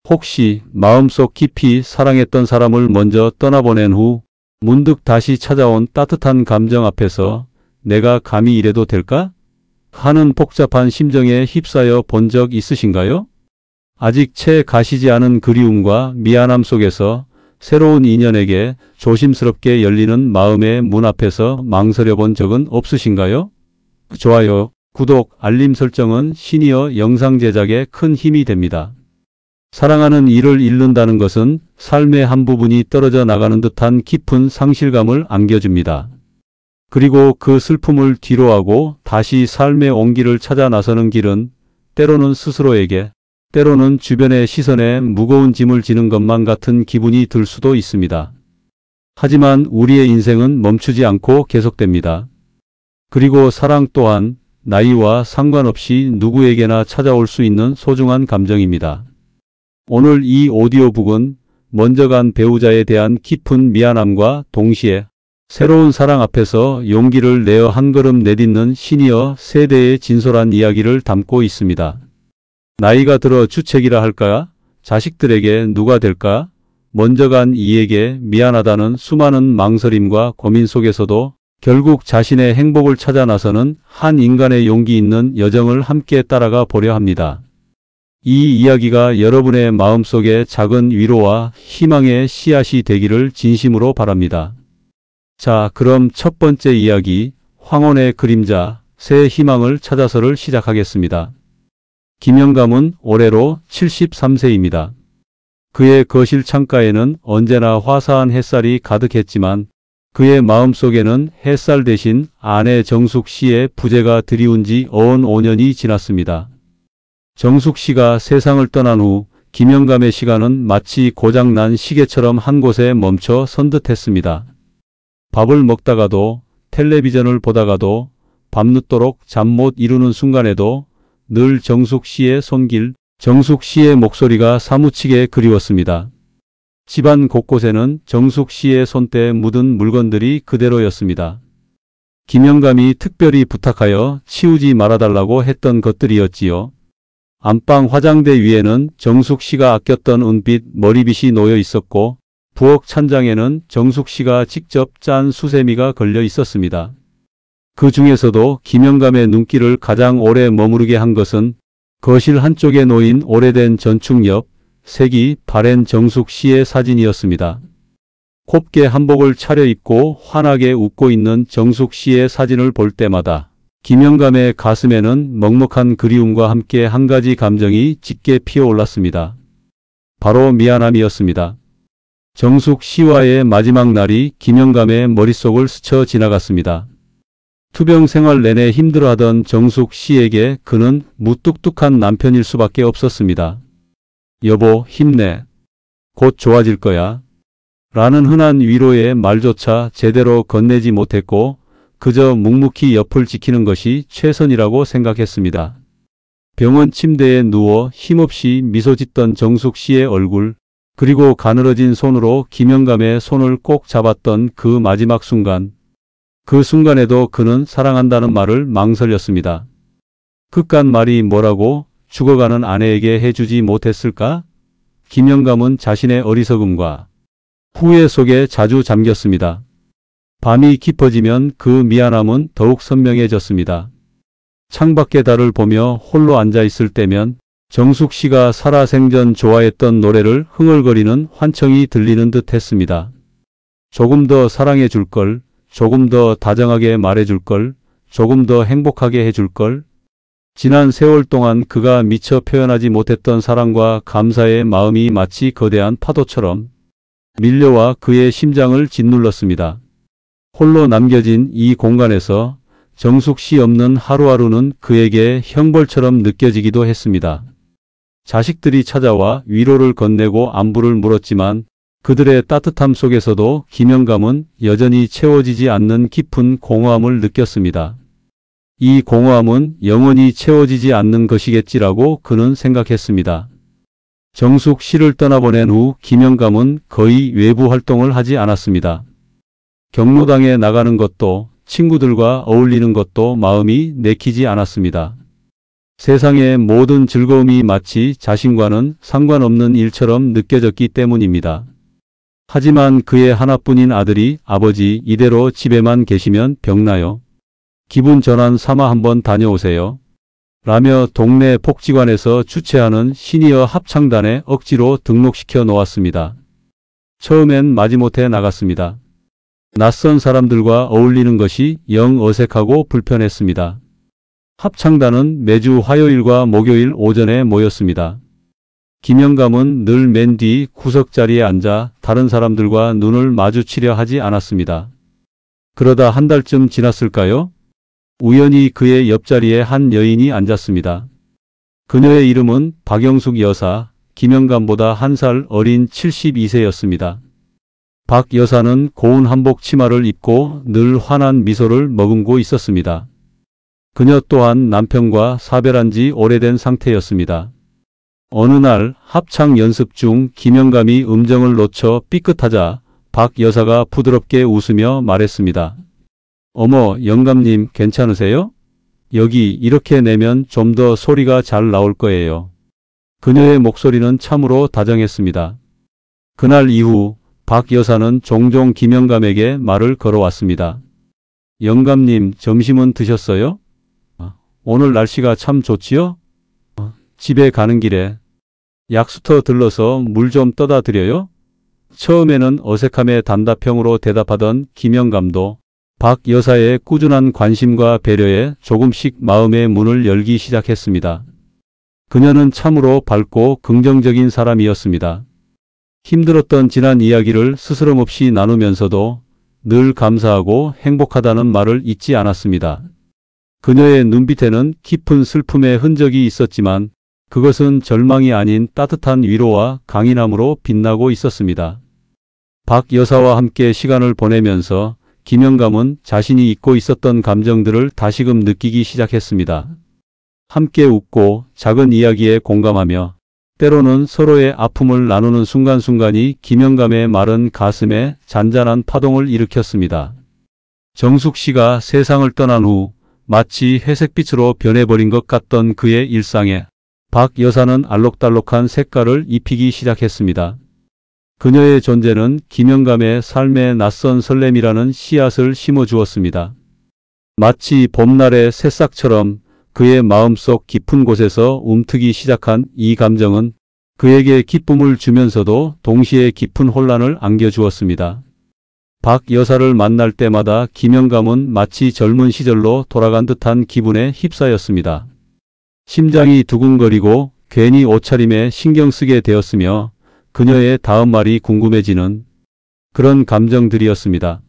혹시 마음속 깊이 사랑했던 사람을 먼저 떠나보낸 후 문득 다시 찾아온 따뜻한 감정 앞에서 내가 감히 이래도 될까? 하는 복잡한 심정에 휩싸여 본 적 있으신가요? 아직 채 가시지 않은 그리움과 미안함 속에서 새로운 인연에게 조심스럽게 열리는 마음의 문 앞에서 망설여 본 적은 없으신가요? 좋아요, 구독, 알림 설정은 시니어 영상 제작에 큰 힘이 됩니다. 사랑하는 이를 잃는다는 것은 삶의 한 부분이 떨어져 나가는 듯한 깊은 상실감을 안겨줍니다. 그리고 그 슬픔을 뒤로하고 다시 삶의 온기를 찾아 나서는 길은 때로는 스스로에게, 때로는 주변의 시선에 무거운 짐을 지는 것만 같은 기분이 들 수도 있습니다. 하지만 우리의 인생은 멈추지 않고 계속됩니다. 그리고 사랑 또한 나이와 상관없이 누구에게나 찾아올 수 있는 소중한 감정입니다. 오늘 이 오디오북은 먼저 간 배우자에 대한 깊은 미안함과 동시에 새로운 사랑 앞에서 용기를 내어 한 걸음 내딛는 시니어 세대의 진솔한 이야기를 담고 있습니다. 나이가 들어 주책이라 할까? 자식들에게 누가 될까? 먼저 간 이에게 미안하다는 수많은 망설임과 고민 속에서도 결국 자신의 행복을 찾아 나서는 한 인간의 용기 있는 여정을 함께 따라가 보려 합니다. 이 이야기가 여러분의 마음속에 작은 위로와 희망의 씨앗이 되기를 진심으로 바랍니다. 자, 그럼 첫 번째 이야기, 황혼의 그림자, 새 희망을 찾아서를 시작하겠습니다. 김영감은 올해로 73세입니다. 그의 거실 창가에는 언제나 화사한 햇살이 가득했지만 그의 마음속에는 햇살 대신 아내 정숙 씨의 부재가 드리운 지 어언 5년이 지났습니다. 정숙 씨가 세상을 떠난 후 김영감의 시간은 마치 고장난 시계처럼 한 곳에 멈춰 선 듯했습니다. 밥을 먹다가도, 텔레비전을 보다가도, 밤늦도록 잠 못 이루는 순간에도 늘 정숙 씨의 손길, 정숙 씨의 목소리가 사무치게 그리웠습니다. 집안 곳곳에는 정숙 씨의 손때에 묻은 물건들이 그대로였습니다. 김영감이 특별히 부탁하여 치우지 말아달라고 했던 것들이었지요. 안방 화장대 위에는 정숙 씨가 아꼈던 은빛 머리빗이 놓여 있었고 부엌 찬장에는 정숙 씨가 직접 짠 수세미가 걸려 있었습니다. 그 중에서도 김영감의 눈길을 가장 오래 머무르게 한 것은 거실 한쪽에 놓인 오래된 전축 옆 색이 바랜 정숙 씨의 사진이었습니다. 곱게 한복을 차려입고 환하게 웃고 있는 정숙 씨의 사진을 볼 때마다 김영감의 가슴에는 먹먹한 그리움과 함께 한 가지 감정이 짙게 피어올랐습니다. 바로 미안함이었습니다. 정숙 씨와의 마지막 날이 김영감의 머릿속을 스쳐 지나갔습니다. 투병 생활 내내 힘들어하던 정숙 씨에게 그는 무뚝뚝한 남편일 수밖에 없었습니다. 여보, 힘내. 곧 좋아질 거야. 라는 흔한 위로의 말조차 제대로 건네지 못했고 그저 묵묵히 옆을 지키는 것이 최선이라고 생각했습니다. 병원 침대에 누워 힘없이 미소 짓던 정숙 씨의 얼굴, 그리고 가늘어진 손으로 김영감의 손을 꼭 잡았던 그 마지막 순간, 그 순간에도 그는 사랑한다는 말을 망설였습니다. 그깟 말이 뭐라고 죽어가는 아내에게 해주지 못했을까? 김영감은 자신의 어리석음과 후회 속에 자주 잠겼습니다. 밤이 깊어지면 그 미안함은 더욱 선명해졌습니다. 창밖의 달을 보며 홀로 앉아있을 때면 정숙 씨가 살아생전 좋아했던 노래를 흥얼거리는 환청이 들리는 듯 했습니다. 조금 더 사랑해 줄 걸, 조금 더 다정하게 말해 줄 걸, 조금 더 행복하게 해줄 걸. 지난 세월 동안 그가 미처 표현하지 못했던 사랑과 감사의 마음이 마치 거대한 파도처럼 밀려와 그의 심장을 짓눌렀습니다. 홀로 남겨진 이 공간에서 정숙 씨 없는 하루하루는 그에게 형벌처럼 느껴지기도 했습니다. 자식들이 찾아와 위로를 건네고 안부를 물었지만 그들의 따뜻함 속에서도 김영감은 여전히 채워지지 않는 깊은 공허함을 느꼈습니다. 이 공허함은 영원히 채워지지 않는 것이겠지라고 그는 생각했습니다. 정숙 씨를 떠나보낸 후 김영감은 거의 외부 활동을 하지 않았습니다. 경로당에 나가는 것도 친구들과 어울리는 것도 마음이 내키지 않았습니다. 세상의 모든 즐거움이 마치 자신과는 상관없는 일처럼 느껴졌기 때문입니다. 하지만 그의 하나뿐인 아들이 아버지 이대로 집에만 계시면 병나요? 기분 전환 삼아 한번 다녀오세요. 라며 동네 복지관에서 주최하는 시니어 합창단에 억지로 등록시켜 놓았습니다. 처음엔 마지못해 나갔습니다. 낯선 사람들과 어울리는 것이 영 어색하고 불편했습니다. 합창단은 매주 화요일과 목요일 오전에 모였습니다. 김영감은 늘 맨 뒤 구석 자리에 앉아 다른 사람들과 눈을 마주치려 하지 않았습니다. 그러다 한 달쯤 지났을까요? 우연히 그의 옆자리에 한 여인이 앉았습니다. 그녀의 이름은 박영숙 여사, 김영감보다 한 살 어린 72세였습니다. 박 여사는 고운 한복 치마를 입고 늘 환한 미소를 머금고 있었습니다. 그녀 또한 남편과 사별한 지 오래된 상태였습니다. 어느 날 합창 연습 중 김영감이 음정을 놓쳐 삐끗하자 박 여사가 부드럽게 웃으며 말했습니다. 어머, 영감님 괜찮으세요? 여기 이렇게 내면 좀 더 소리가 잘 나올 거예요. 그녀의 목소리는 참으로 다정했습니다. 그날 이후 박 여사는 종종 김영감에게 말을 걸어왔습니다. 영감님, 점심은 드셨어요? 오늘 날씨가 참 좋지요? 집에 가는 길에 약수터 들러서 물 좀 떠다 드려요? 처음에는 어색함에 단답형으로 대답하던 김영감도 박 여사의 꾸준한 관심과 배려에 조금씩 마음의 문을 열기 시작했습니다. 그녀는 참으로 밝고 긍정적인 사람이었습니다. 힘들었던 지난 이야기를 스스럼 없이 나누면서도 늘 감사하고 행복하다는 말을 잊지 않았습니다. 그녀의 눈빛에는 깊은 슬픔의 흔적이 있었지만 그것은 절망이 아닌 따뜻한 위로와 강인함으로 빛나고 있었습니다. 박 여사와 함께 시간을 보내면서 김영감은 자신이 잊고 있었던 감정들을 다시금 느끼기 시작했습니다. 함께 웃고 작은 이야기에 공감하며 때로는 서로의 아픔을 나누는 순간순간이 김영감의 마른 가슴에 잔잔한 파동을 일으켰습니다. 정숙 씨가 세상을 떠난 후 마치 회색빛으로 변해버린 것 같던 그의 일상에 박 여사는 알록달록한 색깔을 입히기 시작했습니다. 그녀의 존재는 김영감의 삶에 낯선 설렘이라는 씨앗을 심어주었습니다. 마치 봄날의 새싹처럼 그의 마음속 깊은 곳에서 움트기 시작한 이 감정은 그에게 기쁨을 주면서도 동시에 깊은 혼란을 안겨주었습니다. 박 여사를 만날 때마다 김영감은 마치 젊은 시절로 돌아간 듯한 기분에 휩싸였습니다. 심장이 두근거리고 괜히 옷차림에 신경 쓰게 되었으며 그녀의 다음 말이 궁금해지는 그런 감정들이었습니다.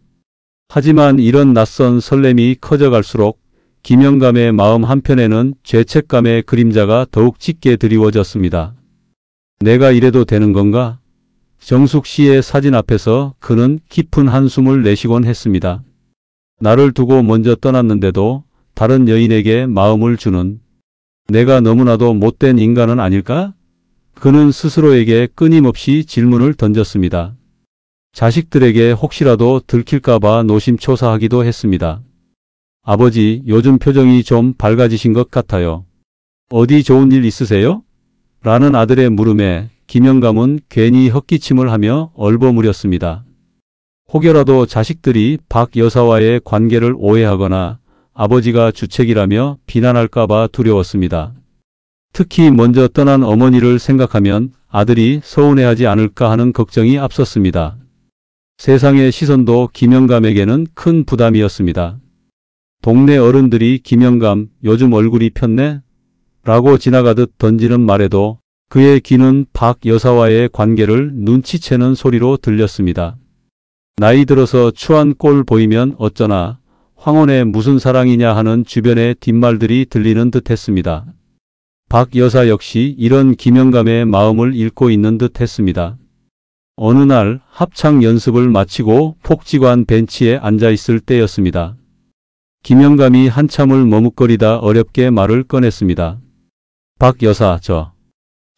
하지만 이런 낯선 설렘이 커져갈수록 김영감의 마음 한편에는 죄책감의 그림자가 더욱 짙게 드리워졌습니다. 내가 이래도 되는 건가? 정숙 씨의 사진 앞에서 그는 깊은 한숨을 내쉬곤 했습니다. 나를 두고 먼저 떠났는데도 다른 여인에게 마음을 주는 내가 너무나도 못된 인간은 아닐까? 그는 스스로에게 끊임없이 질문을 던졌습니다. 자식들에게 혹시라도 들킬까봐 노심초사하기도 했습니다. 아버지, 요즘 표정이 좀 밝아지신 것 같아요. 어디 좋은 일 있으세요? 라는 아들의 물음에 김영감은 괜히 헛기침을 하며 얼버무렸습니다. 혹여라도 자식들이 박 여사와의 관계를 오해하거나 아버지가 주책이라며 비난할까봐 두려웠습니다. 특히 먼저 떠난 어머니를 생각하면 아들이 서운해하지 않을까 하는 걱정이 앞섰습니다. 세상의 시선도 김영감에게는 큰 부담이었습니다. 동네 어른들이 김영감 요즘 얼굴이 폈네? 라고 지나가듯 던지는 말에도 그의 귀는 박 여사와의 관계를 눈치채는 소리로 들렸습니다. 나이 들어서 추한 꼴 보이면 어쩌나 황혼에 무슨 사랑이냐 하는 주변의 뒷말들이 들리는 듯 했습니다. 박 여사 역시 이런 김영감의 마음을 읽고 있는 듯 했습니다. 어느 날 합창 연습을 마치고 복지관 벤치에 앉아 있을 때였습니다. 김영감이 한참을 머뭇거리다 어렵게 말을 꺼냈습니다. 박 여사,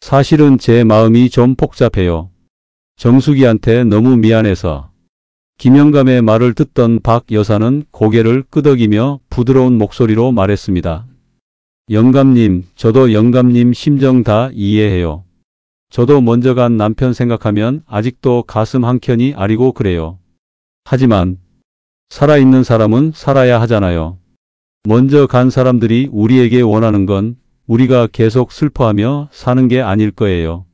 사실은 제 마음이 좀 복잡해요. 정숙이한테 너무 미안해서. 김영감의 말을 듣던 박 여사는 고개를 끄덕이며 부드러운 목소리로 말했습니다. 영감님, 저도 영감님 심정 다 이해해요. 저도 먼저 간 남편 생각하면 아직도 가슴 한켠이 아리고 그래요. 하지만 살아있는 사람은 살아야 하잖아요. 먼저 간 사람들이 우리에게 원하는 건 우리가 계속 슬퍼하며 사는 게 아닐 거예요.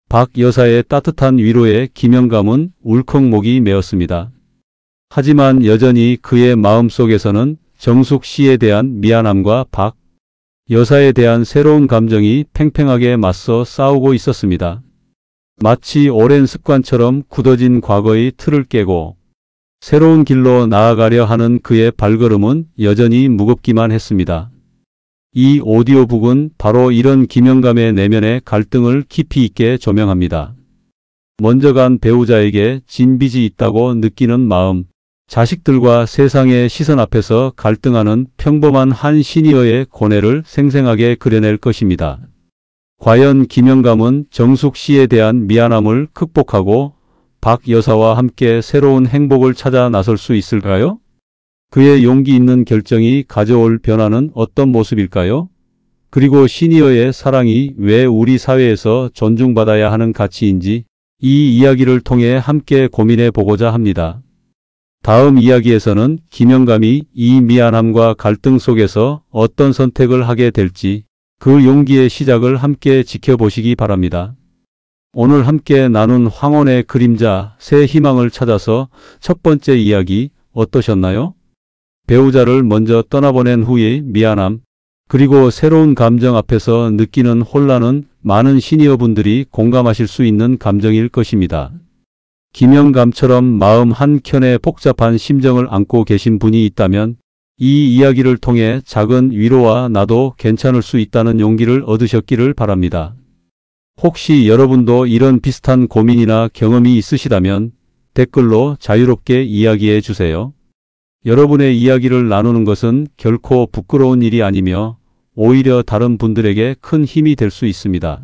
박 여사의 따뜻한 위로에 김영감은 울컥 목이 메었습니다. 하지만 여전히 그의 마음속에서는 정숙 씨에 대한 미안함과 박 여사에 대한 새로운 감정이 팽팽하게 맞서 싸우고 있었습니다. 마치 오랜 습관처럼 굳어진 과거의 틀을 깨고 새로운 길로 나아가려 하는 그의 발걸음은 여전히 무겁기만 했습니다. 이 오디오북은 바로 이런 김영감의 내면의 갈등을 깊이 있게 조명합니다. 먼저 간 배우자에게 진 빚이 있다고 느끼는 마음, 자식들과 세상의 시선 앞에서 갈등하는 평범한 한 시니어의 고뇌를 생생하게 그려낼 것입니다. 과연 김영감은 정숙 씨에 대한 미안함을 극복하고 박 여사와 함께 새로운 행복을 찾아 나설 수 있을까요? 그의 용기 있는 결정이 가져올 변화는 어떤 모습일까요? 그리고 시니어의 사랑이 왜 우리 사회에서 존중받아야 하는 가치인지 이 이야기를 통해 함께 고민해 보고자 합니다. 다음 이야기에서는 김영감이 이 미안함과 갈등 속에서 어떤 선택을 하게 될지 그 용기의 시작을 함께 지켜보시기 바랍니다. 오늘 함께 나눈 황혼의 그림자, 새 희망을 찾아서 첫 번째 이야기 어떠셨나요? 배우자를 먼저 떠나보낸 후의 미안함, 그리고 새로운 감정 앞에서 느끼는 혼란은 많은 시니어분들이 공감하실 수 있는 감정일 것입니다. 김영감처럼 마음 한켠에 복잡한 심정을 안고 계신 분이 있다면 이 이야기를 통해 작은 위로와 나도 괜찮을 수 있다는 용기를 얻으셨기를 바랍니다. 혹시 여러분도 이런 비슷한 고민이나 경험이 있으시다면 댓글로 자유롭게 이야기해 주세요. 여러분의 이야기를 나누는 것은 결코 부끄러운 일이 아니며 오히려 다른 분들에게 큰 힘이 될 수 있습니다.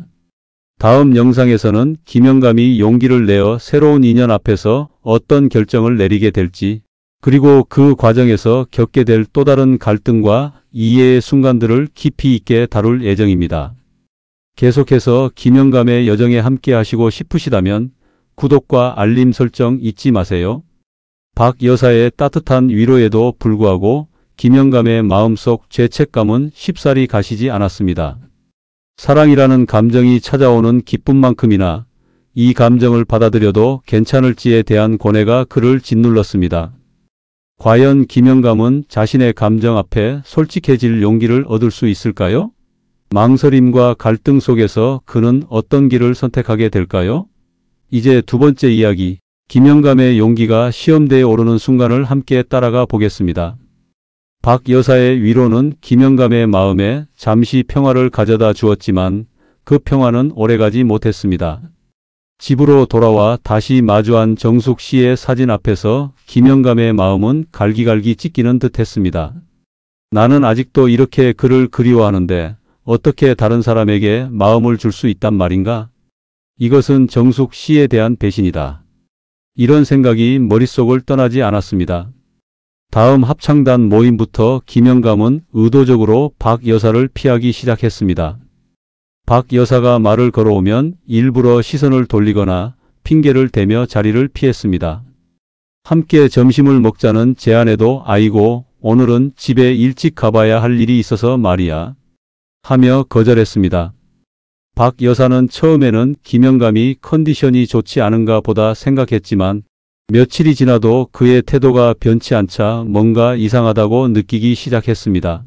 다음 영상에서는 김영감이 용기를 내어 새로운 인연 앞에서 어떤 결정을 내리게 될지, 그리고 그 과정에서 겪게 될 또 다른 갈등과 이해의 순간들을 깊이 있게 다룰 예정입니다. 계속해서 김영감의 여정에 함께 하시고 싶으시다면 구독과 알림 설정 잊지 마세요. 박 여사의 따뜻한 위로에도 불구하고 김영감의 마음속 죄책감은 쉽사리 가시지 않았습니다. 사랑이라는 감정이 찾아오는 기쁨만큼이나 이 감정을 받아들여도 괜찮을지에 대한 고뇌가 그를 짓눌렀습니다. 과연 김영감은 자신의 감정 앞에 솔직해질 용기를 얻을 수 있을까요? 망설임과 갈등 속에서 그는 어떤 길을 선택하게 될까요? 이제 두 번째 이야기, 김영감의 용기가 시험대에 오르는 순간을 함께 따라가 보겠습니다. 박 여사의 위로는 김영감의 마음에 잠시 평화를 가져다 주었지만 그 평화는 오래가지 못했습니다. 집으로 돌아와 다시 마주한 정숙 씨의 사진 앞에서 김영감의 마음은 갈기갈기 찢기는 듯 했습니다. 나는 아직도 이렇게 그를 그리워하는데 어떻게 다른 사람에게 마음을 줄 수 있단 말인가? 이것은 정숙 씨에 대한 배신이다. 이런 생각이 머릿속을 떠나지 않았습니다. 다음 합창단 모임부터 김영감은 의도적으로 박 여사를 피하기 시작했습니다. 박 여사가 말을 걸어오면 일부러 시선을 돌리거나 핑계를 대며 자리를 피했습니다. 함께 점심을 먹자는 제안에도 아이고 오늘은 집에 일찍 가봐야 할 일이 있어서 말이야 하며 거절했습니다. 박 여사는 처음에는 김영감이 컨디션이 좋지 않은가 보다 생각했지만 며칠이 지나도 그의 태도가 변치 않자 뭔가 이상하다고 느끼기 시작했습니다.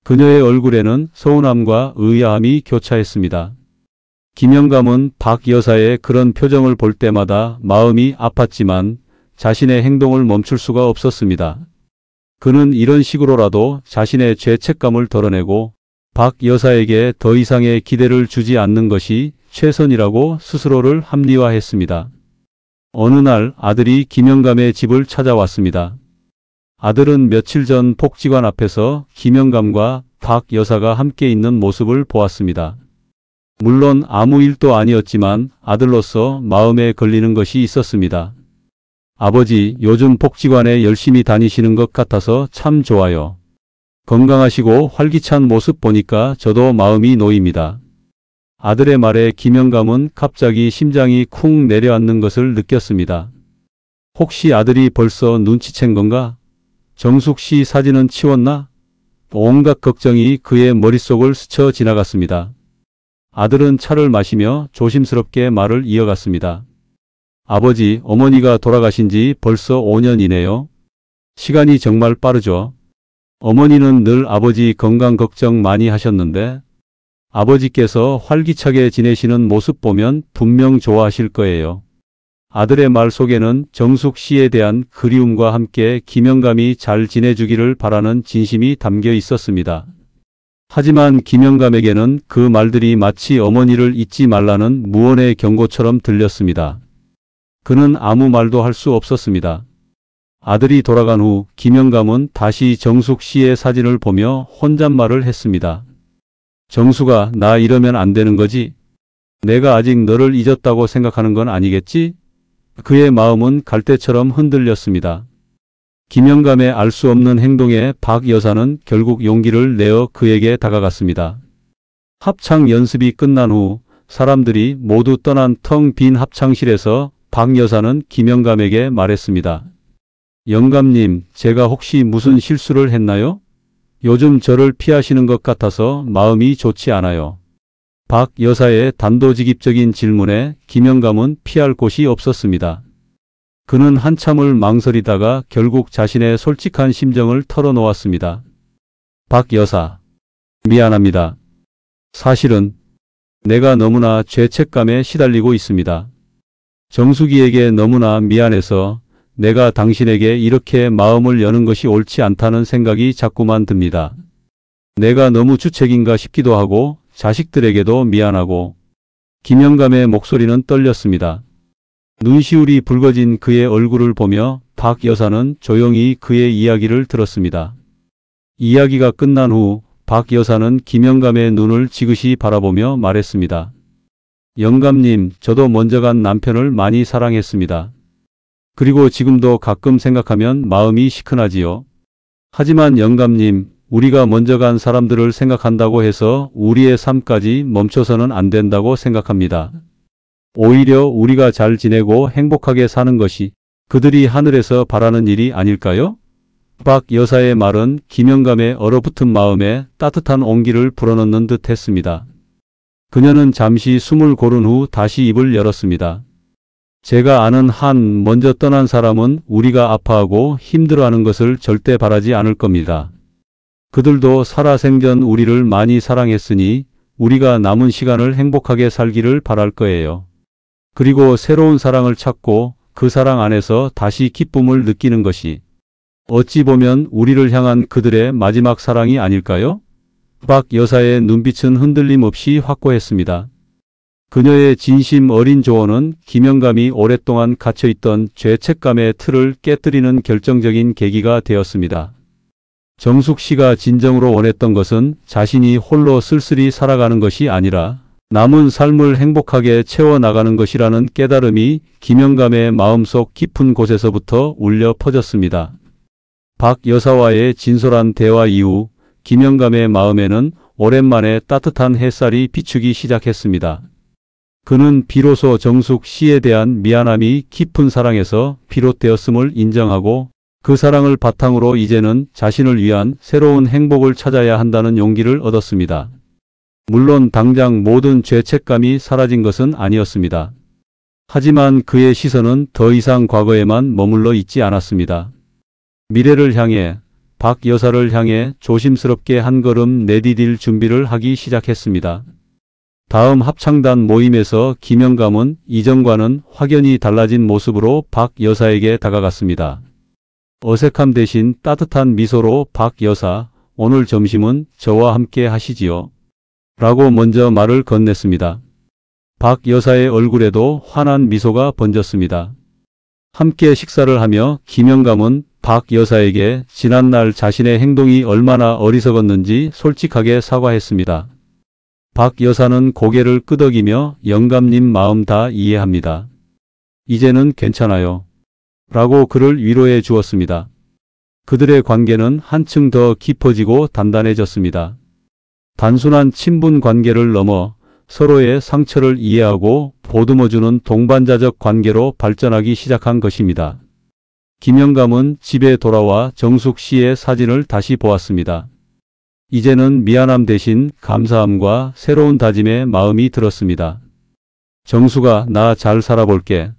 그녀의 얼굴에는 서운함과 의아함이 교차했습니다. 김영감은 박 여사의 그런 표정을 볼 때마다 마음이 아팠지만 자신의 행동을 멈출 수가 없었습니다. 그는 이런 식으로라도 자신의 죄책감을 덜어내고 박 여사에게 더 이상의 기대를 주지 않는 것이 최선이라고 스스로를 합리화했습니다. 어느 날 아들이 김영감의 집을 찾아왔습니다. 아들은 며칠 전 복지관 앞에서 김영감과 박 여사가 함께 있는 모습을 보았습니다. 물론 아무 일도 아니었지만 아들로서 마음에 걸리는 것이 있었습니다. 아버지, 요즘 복지관에 열심히 다니시는 것 같아서 참 좋아요. 건강하시고 활기찬 모습 보니까 저도 마음이 놓입니다. 아들의 말에 김영감은 갑자기 심장이 쿵 내려앉는 것을 느꼈습니다. 혹시 아들이 벌써 눈치챈 건가? 정숙 씨 사진은 치웠나? 온갖 걱정이 그의 머릿속을 스쳐 지나갔습니다. 아들은 차를 마시며 조심스럽게 말을 이어갔습니다. 아버지, 어머니가 돌아가신 지 벌써 5년이네요. 시간이 정말 빠르죠. 어머니는 늘 아버지 건강 걱정 많이 하셨는데 아버지께서 활기차게 지내시는 모습 보면 분명 좋아하실 거예요. 아들의 말 속에는 정숙 씨에 대한 그리움과 함께 김영감이 잘 지내주기를 바라는 진심이 담겨 있었습니다. 하지만 김영감에게는 그 말들이 마치 어머니를 잊지 말라는 무언의 경고처럼 들렸습니다. 그는 아무 말도 할 수 없었습니다. 아들이 돌아간 후 김영감은 다시 정숙 씨의 사진을 보며 혼잣말을 했습니다. 정숙아, 나 이러면 안 되는 거지? 내가 아직 너를 잊었다고 생각하는 건 아니겠지? 그의 마음은 갈대처럼 흔들렸습니다. 김영감의 알 수 없는 행동에 박 여사는 결국 용기를 내어 그에게 다가갔습니다. 합창 연습이 끝난 후 사람들이 모두 떠난 텅 빈 합창실에서 박 여사는 김영감에게 말했습니다. 영감님, 제가 혹시 무슨 실수를 했나요? 요즘 저를 피하시는 것 같아서 마음이 좋지 않아요. 박 여사의 단도직입적인 질문에 김영감은 피할 곳이 없었습니다. 그는 한참을 망설이다가 결국 자신의 솔직한 심정을 털어놓았습니다. 박 여사, 미안합니다. 사실은 내가 너무나 죄책감에 시달리고 있습니다. 정숙이에게 너무나 미안해서 내가 당신에게 이렇게 마음을 여는 것이 옳지 않다는 생각이 자꾸만 듭니다. 내가 너무 주책인가 싶기도 하고 자식들에게도 미안하고. 김영감의 목소리는 떨렸습니다. 눈시울이 붉어진 그의 얼굴을 보며 박 여사는 조용히 그의 이야기를 들었습니다. 이야기가 끝난 후 박 여사는 김영감의 눈을 지그시 바라보며 말했습니다. 영감님, 저도 먼저 간 남편을 많이 사랑했습니다. 그리고 지금도 가끔 생각하면 마음이 시큰하지요. 하지만 영감님, 우리가 먼저 간 사람들을 생각한다고 해서 우리의 삶까지 멈춰서는 안 된다고 생각합니다. 오히려 우리가 잘 지내고 행복하게 사는 것이 그들이 하늘에서 바라는 일이 아닐까요? 박 여사의 말은 김영감의 얼어붙은 마음에 따뜻한 온기를 불어넣는 듯 했습니다. 그녀는 잠시 숨을 고른 후 다시 입을 열었습니다. 제가 아는 한 먼저 떠난 사람은 우리가 아파하고 힘들어하는 것을 절대 바라지 않을 겁니다. 그들도 살아생전 우리를 많이 사랑했으니 우리가 남은 시간을 행복하게 살기를 바랄 거예요. 그리고 새로운 사랑을 찾고 그 사랑 안에서 다시 기쁨을 느끼는 것이 어찌 보면 우리를 향한 그들의 마지막 사랑이 아닐까요? 박 여사의 눈빛은 흔들림 없이 확고했습니다. 그녀의 진심 어린 조언은 김영감이 오랫동안 갇혀있던 죄책감의 틀을 깨뜨리는 결정적인 계기가 되었습니다. 정숙 씨가 진정으로 원했던 것은 자신이 홀로 쓸쓸히 살아가는 것이 아니라 남은 삶을 행복하게 채워나가는 것이라는 깨달음이 김영감의 마음속 깊은 곳에서부터 울려 퍼졌습니다. 박 여사와의 진솔한 대화 이후 김영감의 마음에는 오랜만에 따뜻한 햇살이 비추기 시작했습니다. 그는 비로소 정숙 씨에 대한 미안함이 깊은 사랑에서 비롯되었음을 인정하고 그 사랑을 바탕으로 이제는 자신을 위한 새로운 행복을 찾아야 한다는 용기를 얻었습니다. 물론 당장 모든 죄책감이 사라진 것은 아니었습니다. 하지만 그의 시선은 더 이상 과거에만 머물러 있지 않았습니다. 미래를 향해, 박 여사를 향해 조심스럽게 한 걸음 내디딜 준비를 하기 시작했습니다. 다음 합창단 모임에서 김영감은 이전과는 확연히 달라진 모습으로 박 여사에게 다가갔습니다. 어색함 대신 따뜻한 미소로 박 여사, 오늘 점심은 저와 함께 하시지요. 라고 먼저 말을 건넸습니다. 박 여사의 얼굴에도 환한 미소가 번졌습니다. 함께 식사를 하며 김영감은 박 여사에게 지난날 자신의 행동이 얼마나 어리석었는지 솔직하게 사과했습니다. 박 여사는 고개를 끄덕이며 영감님 마음 다 이해합니다. 이제는 괜찮아요. 라고 그를 위로해 주었습니다. 그들의 관계는 한층 더 깊어지고 단단해졌습니다. 단순한 친분 관계를 넘어 서로의 상처를 이해하고 보듬어주는 동반자적 관계로 발전하기 시작한 것입니다. 김영감은 집에 돌아와 정숙 씨의 사진을 다시 보았습니다. 이제는 미안함 대신 감사함과 새로운 다짐의 마음이 들었습니다. 정숙아, 나 잘 살아볼게.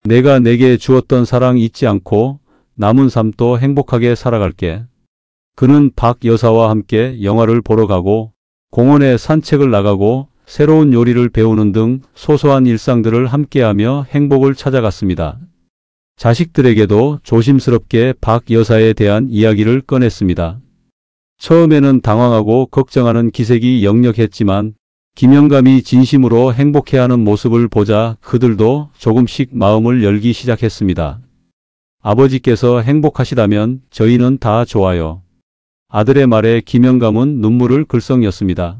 내가 내게 주었던 사랑 잊지 않고 남은 삶도 행복하게 살아갈게. 그는 박 여사와 함께 영화를 보러 가고 공원에 산책을 나가고 새로운 요리를 배우는 등 소소한 일상들을 함께하며 행복을 찾아갔습니다. 자식들에게도 조심스럽게 박 여사에 대한 이야기를 꺼냈습니다. 처음에는 당황하고 걱정하는 기색이 역력했지만 김영감이 진심으로 행복해하는 모습을 보자 그들도 조금씩 마음을 열기 시작했습니다. 아버지께서 행복하시다면 저희는 다 좋아요. 아들의 말에 김영감은 눈물을 글썽였습니다.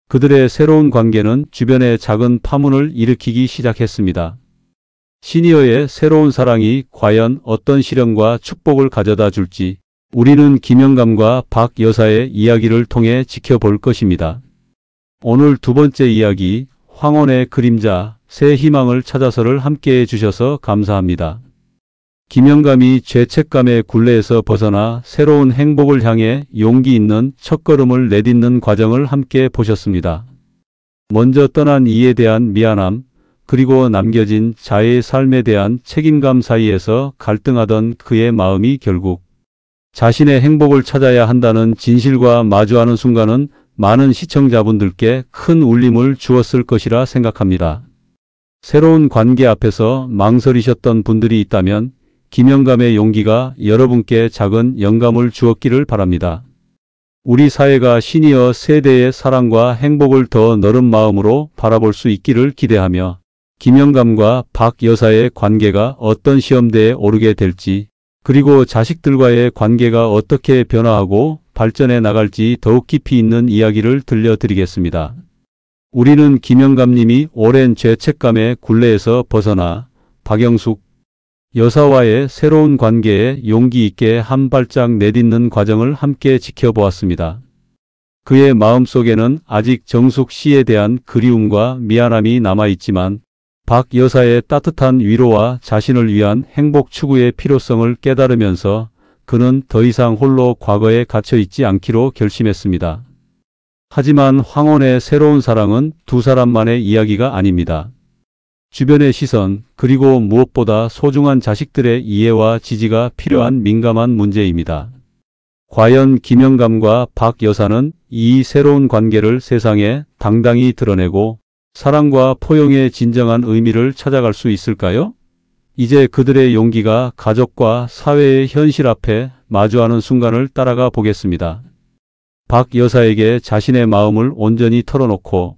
그들의 새로운 관계는 주변에 작은 파문을 일으키기 시작했습니다. 시니어의 새로운 사랑이 과연 어떤 시련과 축복을 가져다 줄지 우리는 김영감과 박 여사의 이야기를 통해 지켜볼 것입니다. 오늘 두 번째 이야기, 황혼의 그림자, 새 희망을 찾아서를 함께해 주셔서 감사합니다. 김영감이 죄책감의 굴레에서 벗어나 새로운 행복을 향해 용기 있는 첫걸음을 내딛는 과정을 함께 보셨습니다. 먼저 떠난 이에 대한 미안함, 그리고 남겨진 자의 삶에 대한 책임감 사이에서 갈등하던 그의 마음이 결국 자신의 행복을 찾아야 한다는 진실과 마주하는 순간은 많은 시청자분들께 큰 울림을 주었을 것이라 생각합니다. 새로운 관계 앞에서 망설이셨던 분들이 있다면 김영감의 용기가 여러분께 작은 영감을 주었기를 바랍니다. 우리 사회가 시니어 세대의 사랑과 행복을 더 넓은 마음으로 바라볼 수 있기를 기대하며 김영감과 박 여사의 관계가 어떤 시험대에 오르게 될지 그리고 자식들과의 관계가 어떻게 변화하고 발전해 나갈지 더욱 깊이 있는 이야기를 들려드리겠습니다. 우리는 김영감님이 오랜 죄책감의 굴레에서 벗어나 박영숙 여사와의 새로운 관계에 용기 있게 한 발짝 내딛는 과정을 함께 지켜보았습니다. 그의 마음속에는 아직 정숙 씨에 대한 그리움과 미안함이 남아있지만 박 여사의 따뜻한 위로와 자신을 위한 행복 추구의 필요성을 깨달으면서 그는 더 이상 홀로 과거에 갇혀있지 않기로 결심했습니다. 하지만 황혼의 새로운 사랑은 두 사람만의 이야기가 아닙니다. 주변의 시선, 그리고 무엇보다 소중한 자식들의 이해와 지지가 필요한 민감한 문제입니다. 과연 김영감과 박 여사는 이 새로운 관계를 세상에 당당히 드러내고 사랑과 포용의 진정한 의미를 찾아갈 수 있을까요? 이제 그들의 용기가 가족과 사회의 현실 앞에 마주하는 순간을 따라가 보겠습니다. 박 여사에게 자신의 마음을 온전히 털어놓고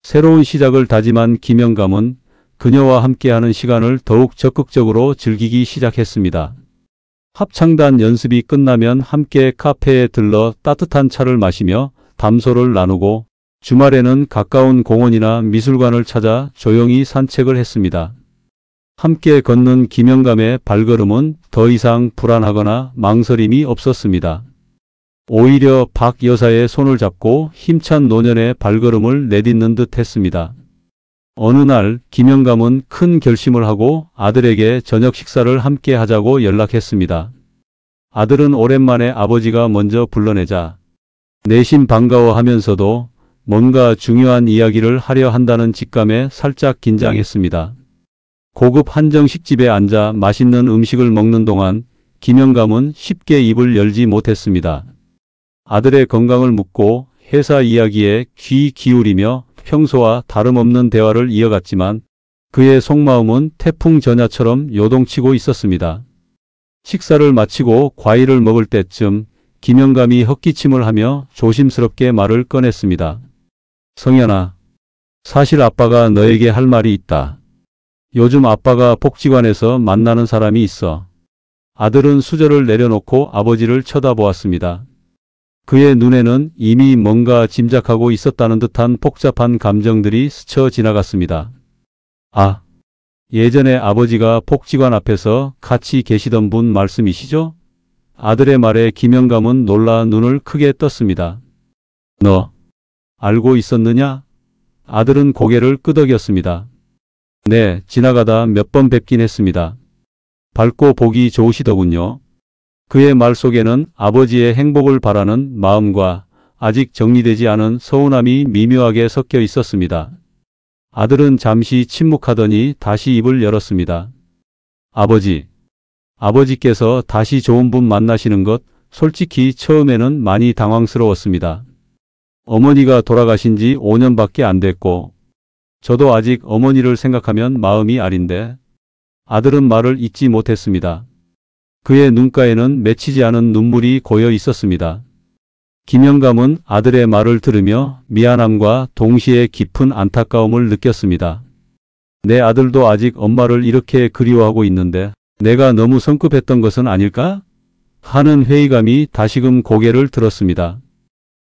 새로운 시작을 다짐한 김영감은 그녀와 함께하는 시간을 더욱 적극적으로 즐기기 시작했습니다. 합창단 연습이 끝나면 함께 카페에 들러 따뜻한 차를 마시며 담소를 나누고 주말에는 가까운 공원이나 미술관을 찾아 조용히 산책을 했습니다. 함께 걷는 김영감의 발걸음은 더 이상 불안하거나 망설임이 없었습니다. 오히려 박 여사의 손을 잡고 힘찬 노년의 발걸음을 내딛는 듯 했습니다. 어느 날 김영감은 큰 결심을 하고 아들에게 저녁 식사를 함께 하자고 연락했습니다. 아들은 오랜만에 아버지가 먼저 불러내자 내심 반가워하면서도 뭔가 중요한 이야기를 하려 한다는 직감에 살짝 긴장했습니다. 고급 한정식집에 앉아 맛있는 음식을 먹는 동안 김영감은 쉽게 입을 열지 못했습니다. 아들의 건강을 묻고 회사 이야기에 귀 기울이며 평소와 다름없는 대화를 이어갔지만 그의 속마음은 태풍 전야처럼 요동치고 있었습니다. 식사를 마치고 과일을 먹을 때쯤 김영감이 헛기침을 하며 조심스럽게 말을 꺼냈습니다. 성현아, 사실 아빠가 너에게 할 말이 있다. 요즘 아빠가 복지관에서 만나는 사람이 있어. 아들은 수저를 내려놓고 아버지를 쳐다보았습니다. 그의 눈에는 이미 뭔가 짐작하고 있었다는 듯한 복잡한 감정들이 스쳐 지나갔습니다. 아, 예전에 아버지가 복지관 앞에서 같이 계시던 분 말씀이시죠? 아들의 말에 김영감은 놀라 눈을 크게 떴습니다. 너 알고 있었느냐? 아들은 고개를 끄덕였습니다. 네, 지나가다 몇 번 뵙긴 했습니다. 밝고 보기 좋으시더군요. 그의 말 속에는 아버지의 행복을 바라는 마음과 아직 정리되지 않은 서운함이 미묘하게 섞여 있었습니다. 아들은 잠시 침묵하더니 다시 입을 열었습니다. 아버지, 아버지께서 다시 좋은 분 만나시는 것 솔직히 처음에는 많이 당황스러웠습니다. 어머니가 돌아가신 지 5년밖에 안 됐고 저도 아직 어머니를 생각하면 마음이 아린데 아들은 말을 잇지 못했습니다. 그의 눈가에는 맺히지 않은 눈물이 고여 있었습니다. 김영감은 아들의 말을 들으며 미안함과 동시에 깊은 안타까움을 느꼈습니다. 내 아들도 아직 엄마를 이렇게 그리워하고 있는데 내가 너무 성급했던 것은 아닐까? 하는 회의감이 다시금 고개를 들었습니다.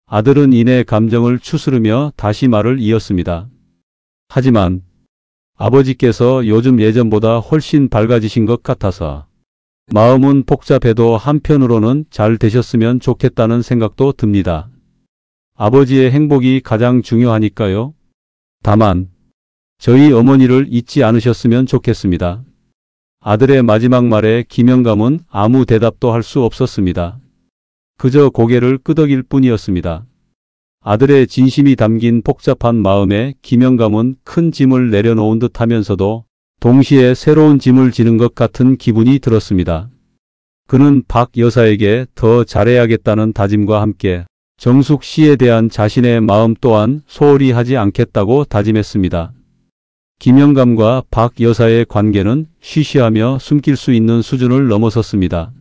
아들은 이내 감정을 추스르며 다시 말을 이었습니다. 하지만 아버지께서 요즘 예전보다 훨씬 밝아지신 것 같아서 마음은 복잡해도 한편으로는 잘 되셨으면 좋겠다는 생각도 듭니다. 아버지의 행복이 가장 중요하니까요. 다만 저희 어머니를 잊지 않으셨으면 좋겠습니다. 아들의 마지막 말에 김영감은 아무 대답도 할 수 없었습니다. 그저 고개를 끄덕일 뿐이었습니다. 아들의 진심이 담긴 복잡한 마음에 김영감은 큰 짐을 내려놓은 듯 하면서도 동시에 새로운 짐을 지는 것 같은 기분이 들었습니다. 그는 박 여사에게 더 잘해야겠다는 다짐과 함께 정숙 씨에 대한 자신의 마음 또한 소홀히 하지 않겠다고 다짐했습니다. 김영감과 박 여사의 관계는 쉬쉬하며 숨길 수 있는 수준을 넘어섰습니다.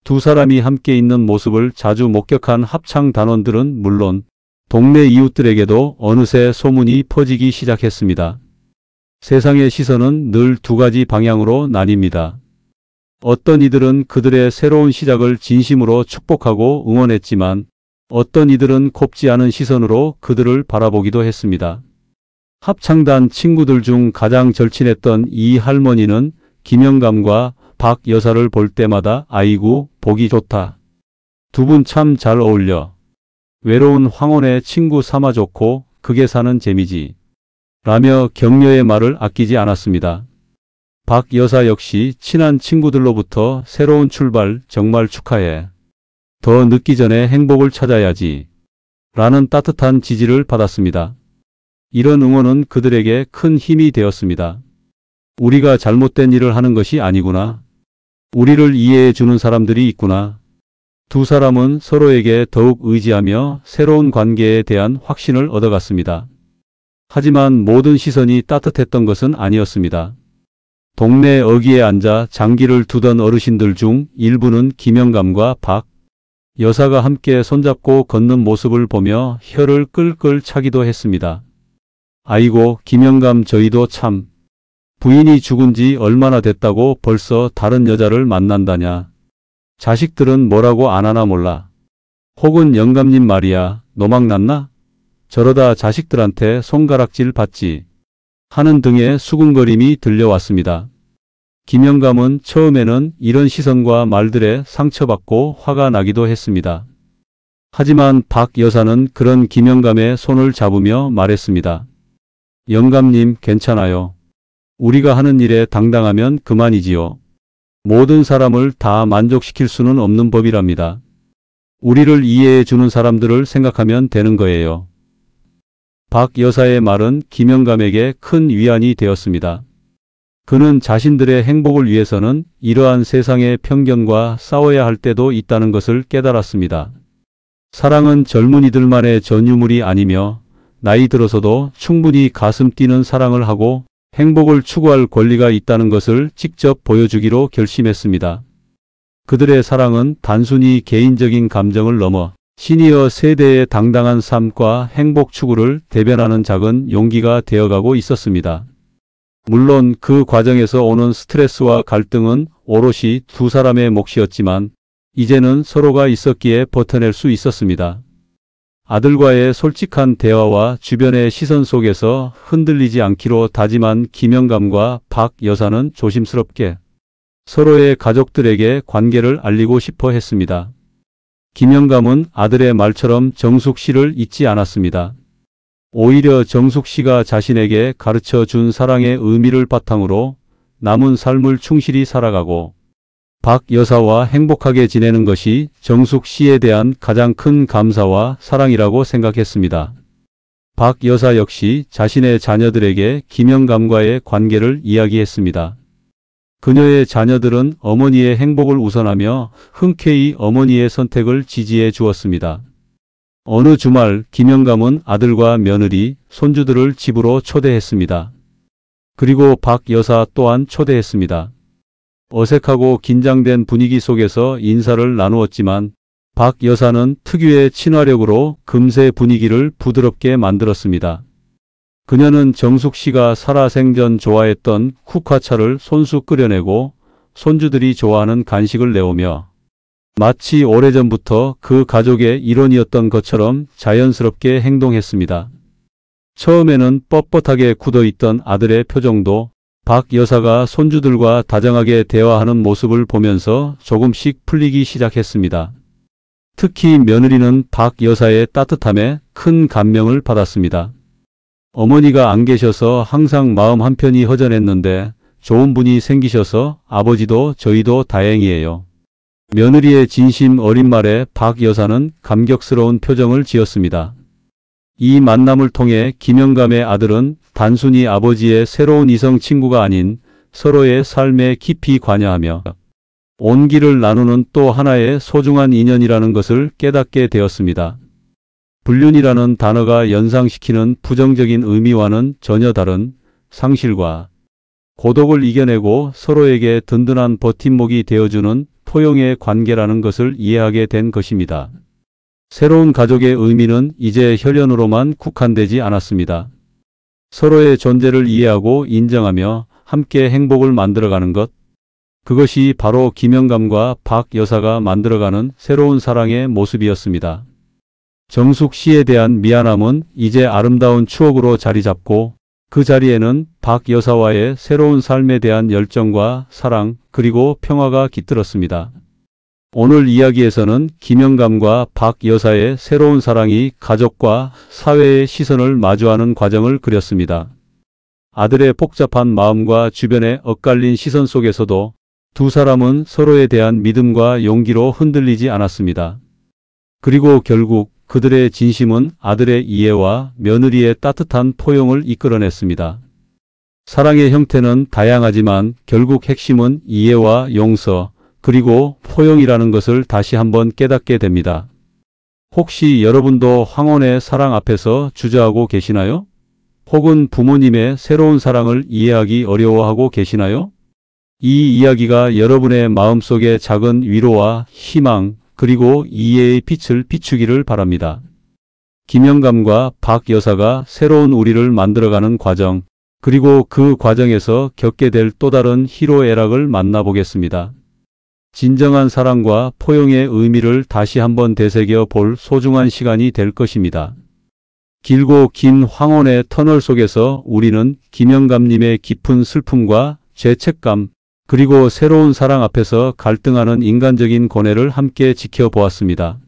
두 사람이 함께 있는 모습을 자주 목격한 합창 단원들은 물론 동네 이웃들에게도 어느새 소문이 퍼지기 시작했습니다. 세상의 시선은 늘 두 가지 방향으로 나뉩니다. 어떤 이들은 그들의 새로운 시작을 진심으로 축복하고 응원했지만 어떤 이들은 곱지 않은 시선으로 그들을 바라보기도 했습니다. 합창단 친구들 중 가장 절친했던 이 할머니는 김영감과 박 여사를 볼 때마다 아이고 보기 좋다. 두 분 참 잘 어울려. 외로운 황혼의 친구 삼아 좋고 그게 사는 재미지. 라며 격려의 말을 아끼지 않았습니다. 박 여사 역시 친한 친구들로부터 새로운 출발 정말 축하해. 더 늦기 전에 행복을 찾아야지. 라는 따뜻한 지지를 받았습니다. 이런 응원은 그들에게 큰 힘이 되었습니다. 우리가 잘못된 일을 하는 것이 아니구나. 우리를 이해해 주는 사람들이 있구나. 두 사람은 서로에게 더욱 의지하며 새로운 관계에 대한 확신을 얻어갔습니다. 하지만 모든 시선이 따뜻했던 것은 아니었습니다. 동네 어귀에 앉아 장기를 두던 어르신들 중 일부는 김영감과 박 여사가 함께 손잡고 걷는 모습을 보며 혀를 끌끌 차기도 했습니다. 아이고 김영감 저희도 참 부인이 죽은 지 얼마나 됐다고 벌써 다른 여자를 만난다냐. 자식들은 뭐라고 안 하나 몰라. 혹은 영감님 말이야 노망 났나? 저러다 자식들한테 손가락질 받지. 하는 등의 수군거림이 들려왔습니다. 김영감은 처음에는 이런 시선과 말들에 상처받고 화가 나기도 했습니다. 하지만 박 여사는 그런 김영감의 손을 잡으며 말했습니다. 영감님 괜찮아요. 우리가 하는 일에 당당하면 그만이지요. 모든 사람을 다 만족시킬 수는 없는 법이랍니다. 우리를 이해해 주는 사람들을 생각하면 되는 거예요. 박 여사의 말은 김영감에게 큰 위안이 되었습니다. 그는 자신들의 행복을 위해서는 이러한 세상의 편견과 싸워야 할 때도 있다는 것을 깨달았습니다. 사랑은 젊은이들만의 전유물이 아니며 나이 들어서도 충분히 가슴 뛰는 사랑을 하고 행복을 추구할 권리가 있다는 것을 직접 보여주기로 결심했습니다. 그들의 사랑은 단순히 개인적인 감정을 넘어 시니어 세대의 당당한 삶과 행복 추구를 대변하는 작은 용기가 되어가고 있었습니다. 물론 그 과정에서 오는 스트레스와 갈등은 오롯이 두 사람의 몫이었지만 이제는 서로가 있었기에 버텨낼 수 있었습니다. 아들과의 솔직한 대화와 주변의 시선 속에서 흔들리지 않기로 다짐한 김영감과 박 여사는 조심스럽게 서로의 가족들에게 관계를 알리고 싶어 했습니다. 김영감은 아들의 말처럼 정숙 씨를 잊지 않았습니다. 오히려 정숙 씨가 자신에게 가르쳐 준 사랑의 의미를 바탕으로 남은 삶을 충실히 살아가고 박 여사와 행복하게 지내는 것이 정숙 씨에 대한 가장 큰 감사와 사랑이라고 생각했습니다. 박 여사 역시 자신의 자녀들에게 김영감과의 관계를 이야기했습니다. 그녀의 자녀들은 어머니의 행복을 우선하며 흔쾌히 어머니의 선택을 지지해 주었습니다. 어느 주말 김영감은 아들과 며느리, 손주들을 집으로 초대했습니다. 그리고 박 여사 또한 초대했습니다. 어색하고 긴장된 분위기 속에서 인사를 나누었지만 박 여사는 특유의 친화력으로 금세 분위기를 부드럽게 만들었습니다. 그녀는 정숙 씨가 살아생전 좋아했던 국화차를 손수 끓여내고 손주들이 좋아하는 간식을 내오며 마치 오래전부터 그 가족의 일원이었던 것처럼 자연스럽게 행동했습니다. 처음에는 뻣뻣하게 굳어있던 아들의 표정도 박 여사가 손주들과 다정하게 대화하는 모습을 보면서 조금씩 풀리기 시작했습니다. 특히 며느리는 박 여사의 따뜻함에 큰 감명을 받았습니다. 어머니가 안 계셔서 항상 마음 한편이 허전했는데 좋은 분이 생기셔서 아버지도 저희도 다행이에요. 며느리의 진심 어린 말에 박 여사는 감격스러운 표정을 지었습니다. 이 만남을 통해 김영감의 아들은 단순히 아버지의 새로운 이성 친구가 아닌 서로의 삶에 깊이 관여하며 온기를 나누는 또 하나의 소중한 인연이라는 것을 깨닫게 되었습니다. 불륜이라는 단어가 연상시키는 부정적인 의미와는 전혀 다른 상실과 고독을 이겨내고 서로에게 든든한 버팀목이 되어주는 포용의 관계라는 것을 이해하게 된 것입니다. 새로운 가족의 의미는 이제 혈연으로만 국한되지 않았습니다. 서로의 존재를 이해하고 인정하며 함께 행복을 만들어가는 것, 그것이 바로 김영감과 박 여사가 만들어가는 새로운 사랑의 모습이었습니다. 정숙 씨에 대한 미안함은 이제 아름다운 추억으로 자리 잡고 그 자리에는 박 여사와의 새로운 삶에 대한 열정과 사랑 그리고 평화가 깃들었습니다. 오늘 이야기에서는 김영감과 박 여사의 새로운 사랑이 가족과 사회의 시선을 마주하는 과정을 그렸습니다. 아들의 복잡한 마음과 주변의 엇갈린 시선 속에서도 두 사람은 서로에 대한 믿음과 용기로 흔들리지 않았습니다. 그리고 결국 그들의 진심은 아들의 이해와 며느리의 따뜻한 포용을 이끌어냈습니다. 사랑의 형태는 다양하지만 결국 핵심은 이해와 용서, 그리고 포용이라는 것을 다시 한번 깨닫게 됩니다. 혹시 여러분도 황혼의 사랑 앞에서 주저하고 계시나요? 혹은 부모님의 새로운 사랑을 이해하기 어려워하고 계시나요? 이 이야기가 여러분의 마음속에 작은 위로와 희망, 그리고 이해의 빛을 비추기를 바랍니다. 김영감과 박 여사가 새로운 우리를 만들어가는 과정, 그리고 그 과정에서 겪게 될 또 다른 희로애락을 만나보겠습니다. 진정한 사랑과 포용의 의미를 다시 한번 되새겨 볼 소중한 시간이 될 것입니다. 길고 긴 황혼의 터널 속에서 우리는 김영감님의 깊은 슬픔과 죄책감, 그리고 새로운 사랑 앞에서 갈등하는 인간적인 고뇌를 함께 지켜보았습니다.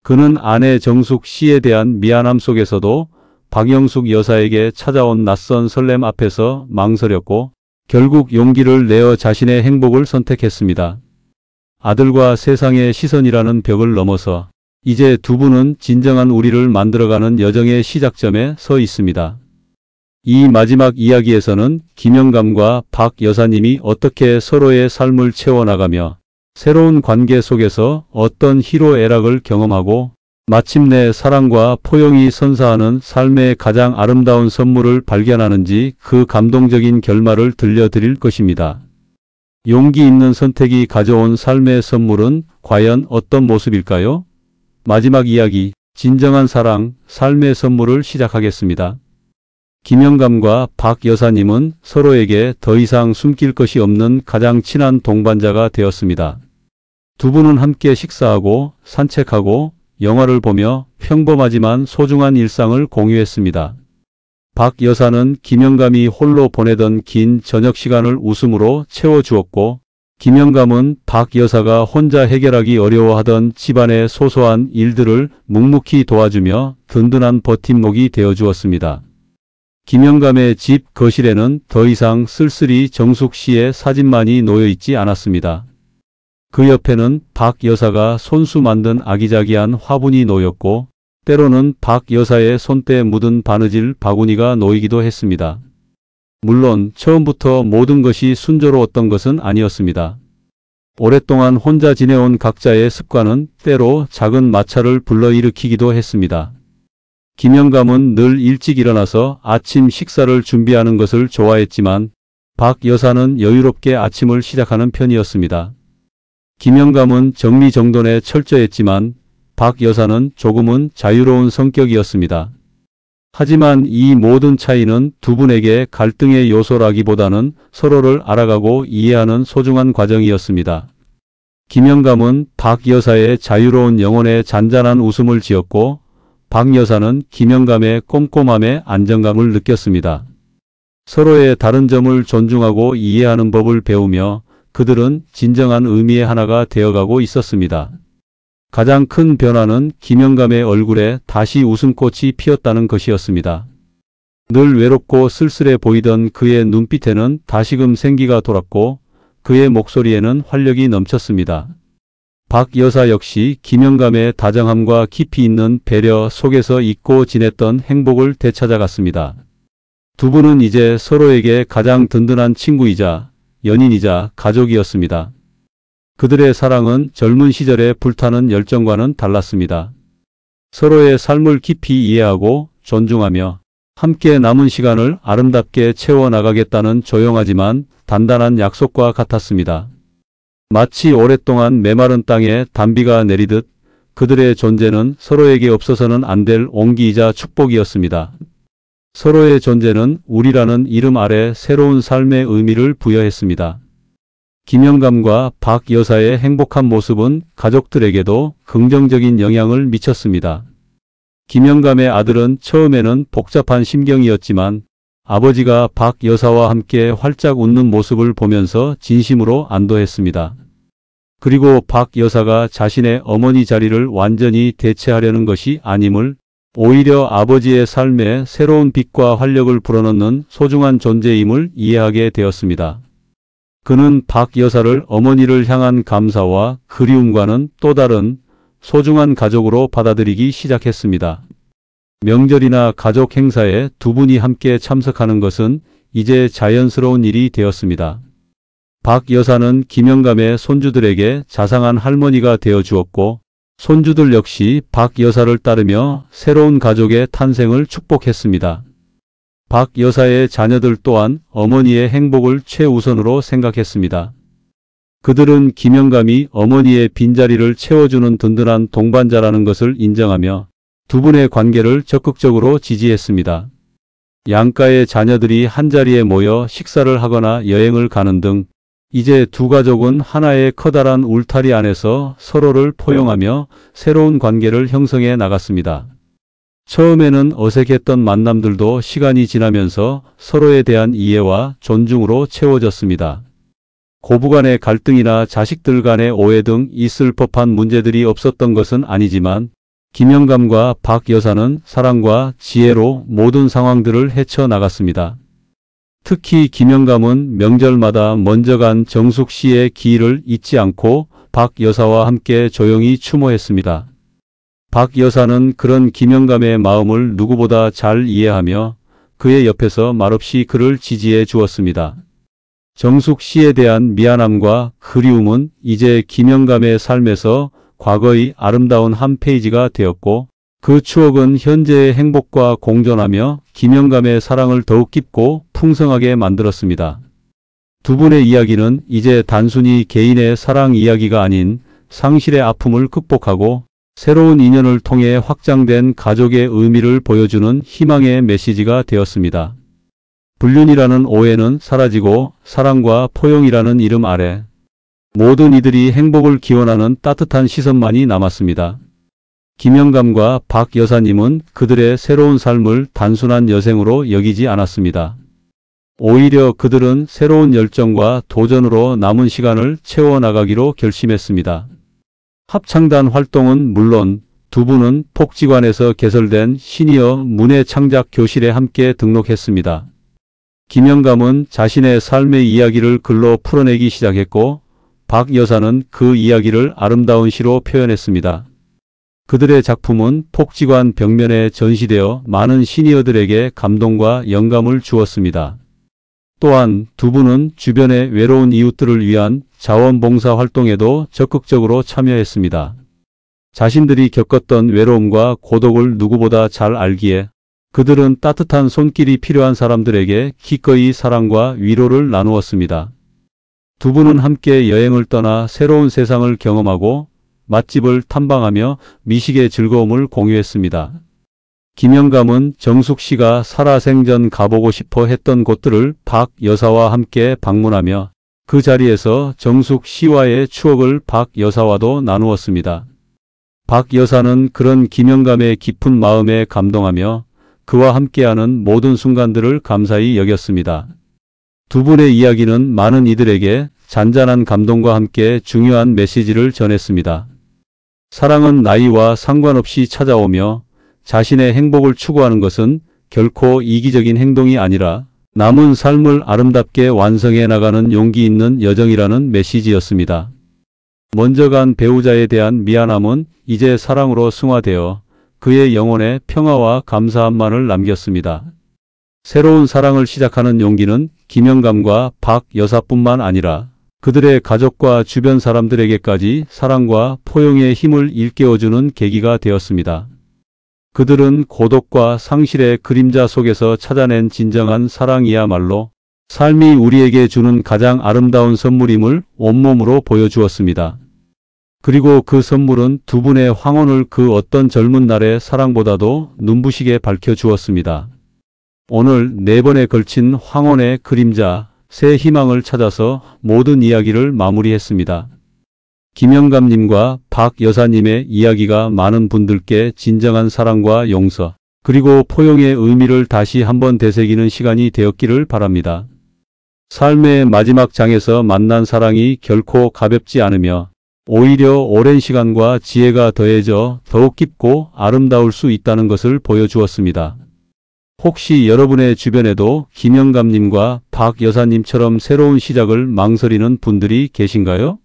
그는 아내 정숙 씨에 대한 미안함 속에서도 박영숙 여사에게 찾아온 낯선 설렘 앞에서 망설였고 결국 용기를 내어 자신의 행복을 선택했습니다. 아들과 세상의 시선이라는 벽을 넘어서 이제 두 분은 진정한 우리를 만들어가는 여정의 시작점에 서 있습니다. 이 마지막 이야기에서는 김영감과 박 여사님이 어떻게 서로의 삶을 채워나가며 새로운 관계 속에서 어떤 희로애락을 경험하고 마침내 사랑과 포용이 선사하는 삶의 가장 아름다운 선물을 발견하는지 그 감동적인 결말을 들려드릴 것입니다. 용기 있는 선택이 가져온 삶의 선물은 과연 어떤 모습일까요? 마지막 이야기, 진정한 사랑, 삶의 선물을 시작하겠습니다. 김영감과 박 여사님은 서로에게 더 이상 숨길 것이 없는 가장 친한 동반자가 되었습니다. 두 분은 함께 식사하고 산책하고 영화를 보며 평범하지만 소중한 일상을 공유했습니다. 박 여사는 김영감이 홀로 보내던 긴 저녁 시간을 웃음으로 채워주었고 김영감은 박 여사가 혼자 해결하기 어려워하던 집안의 소소한 일들을 묵묵히 도와주며 든든한 버팀목이 되어주었습니다. 김영감의 집 거실에는 더 이상 쓸쓸히 정숙 씨의 사진만이 놓여있지 않았습니다. 그 옆에는 박 여사가 손수 만든 아기자기한 화분이 놓였고 때로는 박 여사의 손때 묻은 바느질 바구니가 놓이기도 했습니다. 물론 처음부터 모든 것이 순조로웠던 것은 아니었습니다. 오랫동안 혼자 지내온 각자의 습관은 때로 작은 마찰을 불러일으키기도 했습니다. 김영감은 늘 일찍 일어나서 아침 식사를 준비하는 것을 좋아했지만 박 여사는 여유롭게 아침을 시작하는 편이었습니다. 김영감은 정리정돈에 철저했지만 박 여사는 조금은 자유로운 성격이었습니다. 하지만 이 모든 차이는 두 분에게 갈등의 요소라기보다는 서로를 알아가고 이해하는 소중한 과정이었습니다. 김영감은 박 여사의 자유로운 영혼에 잔잔한 웃음을 지었고 박 여사는 김영감의 꼼꼼함에 안정감을 느꼈습니다. 서로의 다른 점을 존중하고 이해하는 법을 배우며 그들은 진정한 의미의 하나가 되어가고 있었습니다. 가장 큰 변화는 김영감의 얼굴에 다시 웃음꽃이 피었다는 것이었습니다. 늘 외롭고 쓸쓸해 보이던 그의 눈빛에는 다시금 생기가 돌았고 그의 목소리에는 활력이 넘쳤습니다. 박 여사 역시 김영감의 다정함과 깊이 있는 배려 속에서 잊고 지냈던 행복을 되찾아갔습니다. 두 분은 이제 서로에게 가장 든든한 친구이자 연인이자 가족이었습니다. 그들의 사랑은 젊은 시절의 불타는 열정과는 달랐습니다. 서로의 삶을 깊이 이해하고 존중하며 함께 남은 시간을 아름답게 채워나가겠다는 조용하지만 단단한 약속과 같았습니다. 마치 오랫동안 메마른 땅에 단비가 내리듯 그들의 존재는 서로에게 없어서는 안 될 온기이자 축복이었습니다. 서로의 존재는 우리라는 이름 아래 새로운 삶의 의미를 부여했습니다. 김영감과 박 여사의 행복한 모습은 가족들에게도 긍정적인 영향을 미쳤습니다. 김영감의 아들은 처음에는 복잡한 심경이었지만 아버지가 박 여사와 함께 활짝 웃는 모습을 보면서 진심으로 안도했습니다. 그리고 박 여사가 자신의 어머니 자리를 완전히 대체하려는 것이 아님을 오히려 아버지의 삶에 새로운 빛과 활력을 불어넣는 소중한 존재임을 이해하게 되었습니다. 그는 박 여사를 어머니를 향한 감사와 그리움과는 또 다른 소중한 가족으로 받아들이기 시작했습니다. 명절이나 가족 행사에 두 분이 함께 참석하는 것은 이제 자연스러운 일이 되었습니다. 박 여사는 김영감의 손주들에게 자상한 할머니가 되어 주었고 손주들 역시 박 여사를 따르며 새로운 가족의 탄생을 축복했습니다. 박 여사의 자녀들 또한 어머니의 행복을 최우선으로 생각했습니다. 그들은 김영감이 어머니의 빈자리를 채워주는 든든한 동반자라는 것을 인정하며 두 분의 관계를 적극적으로 지지했습니다. 양가의 자녀들이 한자리에 모여 식사를 하거나 여행을 가는 등 이제 두 가족은 하나의 커다란 울타리 안에서 서로를 포용하며 새로운 관계를 형성해 나갔습니다. 처음에는 어색했던 만남들도 시간이 지나면서 서로에 대한 이해와 존중으로 채워졌습니다. 고부간의 갈등이나 자식들 간의 오해 등 있을 법한 문제들이 없었던 것은 아니지만 김영감과 박 여사는 사랑과 지혜로 모든 상황들을 헤쳐나갔습니다. 특히 김영감은 명절마다 먼저 간 정숙 씨의 기일을 잊지 않고 박 여사와 함께 조용히 추모했습니다. 박 여사는 그런 김영감의 마음을 누구보다 잘 이해하며 그의 옆에서 말없이 그를 지지해 주었습니다. 정숙 씨에 대한 미안함과 그리움은 이제 김영감의 삶에서 과거의 아름다운 한 페이지가 되었고 그 추억은 현재의 행복과 공존하며 김영감의 사랑을 더욱 깊고 풍성하게 만들었습니다. 두 분의 이야기는 이제 단순히 개인의 사랑 이야기가 아닌 상실의 아픔을 극복하고 새로운 인연을 통해 확장된 가족의 의미를 보여주는 희망의 메시지가 되었습니다. 불륜이라는 오해는 사라지고 사랑과 포용이라는 이름 아래 모든 이들이 행복을 기원하는 따뜻한 시선만이 남았습니다. 김영감과 박 여사님은 그들의 새로운 삶을 단순한 여생으로 여기지 않았습니다. 오히려 그들은 새로운 열정과 도전으로 남은 시간을 채워나가기로 결심했습니다. 합창단 활동은 물론 두 분은 복지관에서 개설된 시니어 문예창작 교실에 함께 등록했습니다. 김영감은 자신의 삶의 이야기를 글로 풀어내기 시작했고 박 여사는 그 이야기를 아름다운 시로 표현했습니다. 그들의 작품은 복지관 벽면에 전시되어 많은 시니어들에게 감동과 영감을 주었습니다. 또한 두 분은 주변의 외로운 이웃들을 위한 자원봉사 활동에도 적극적으로 참여했습니다. 자신들이 겪었던 외로움과 고독을 누구보다 잘 알기에 그들은 따뜻한 손길이 필요한 사람들에게 기꺼이 사랑과 위로를 나누었습니다. 두 분은 함께 여행을 떠나 새로운 세상을 경험하고 맛집을 탐방하며 미식의 즐거움을 공유했습니다. 김영감은 정숙 씨가 살아생전 가보고 싶어 했던 곳들을 박 여사와 함께 방문하며 그 자리에서 정숙 씨와의 추억을 박 여사와도 나누었습니다. 박 여사는 그런 김영감의 깊은 마음에 감동하며 그와 함께하는 모든 순간들을 감사히 여겼습니다. 두 분의 이야기는 많은 이들에게 잔잔한 감동과 함께 중요한 메시지를 전했습니다. 사랑은 나이와 상관없이 찾아오며 자신의 행복을 추구하는 것은 결코 이기적인 행동이 아니라 남은 삶을 아름답게 완성해 나가는 용기 있는 여정이라는 메시지였습니다. 먼저 간 배우자에 대한 미안함은 이제 사랑으로 승화되어 그의 영혼에 평화와 감사함만을 남겼습니다. 새로운 사랑을 시작하는 용기는 김영감과 박 여사뿐만 아니라 그들의 가족과 주변 사람들에게까지 사랑과 포용의 힘을 일깨워주는 계기가 되었습니다. 그들은 고독과 상실의 그림자 속에서 찾아낸 진정한 사랑이야말로 삶이 우리에게 주는 가장 아름다운 선물임을 온몸으로 보여주었습니다. 그리고 그 선물은 두 분의 황혼을 그 어떤 젊은 날의 사랑보다도 눈부시게 밝혀주었습니다. 오늘 4번에 걸친 황혼의 그림자, 새 희망을 찾아서 모든 이야기를 마무리했습니다. 김영감님과 박 여사님의 이야기가 많은 분들께 진정한 사랑과 용서, 그리고 포용의 의미를 다시 한번 되새기는 시간이 되었기를 바랍니다. 삶의 마지막 장에서 만난 사랑이 결코 가볍지 않으며 오히려 오랜 시간과 지혜가 더해져 더욱 깊고 아름다울 수 있다는 것을 보여주었습니다. 혹시 여러분의 주변에도 김영감님과 박 여사님처럼 새로운 시작을 망설이는 분들이 계신가요?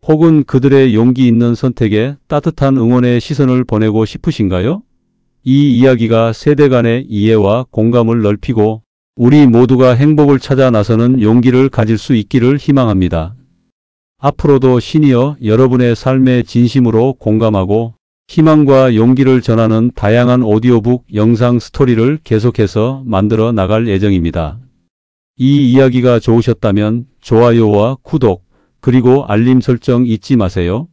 혹은 그들의 용기 있는 선택에 따뜻한 응원의 시선을 보내고 싶으신가요? 이 이야기가 세대 간의 이해와 공감을 넓히고 우리 모두가 행복을 찾아 나서는 용기를 가질 수 있기를 희망합니다. 앞으로도 시니어 여러분의 삶에 진심으로 공감하고 희망과 용기를 전하는 다양한 오디오북 영상 스토리를 계속해서 만들어 나갈 예정입니다. 이 이야기가 좋으셨다면 좋아요와 구독, 그리고 알림 설정 잊지 마세요.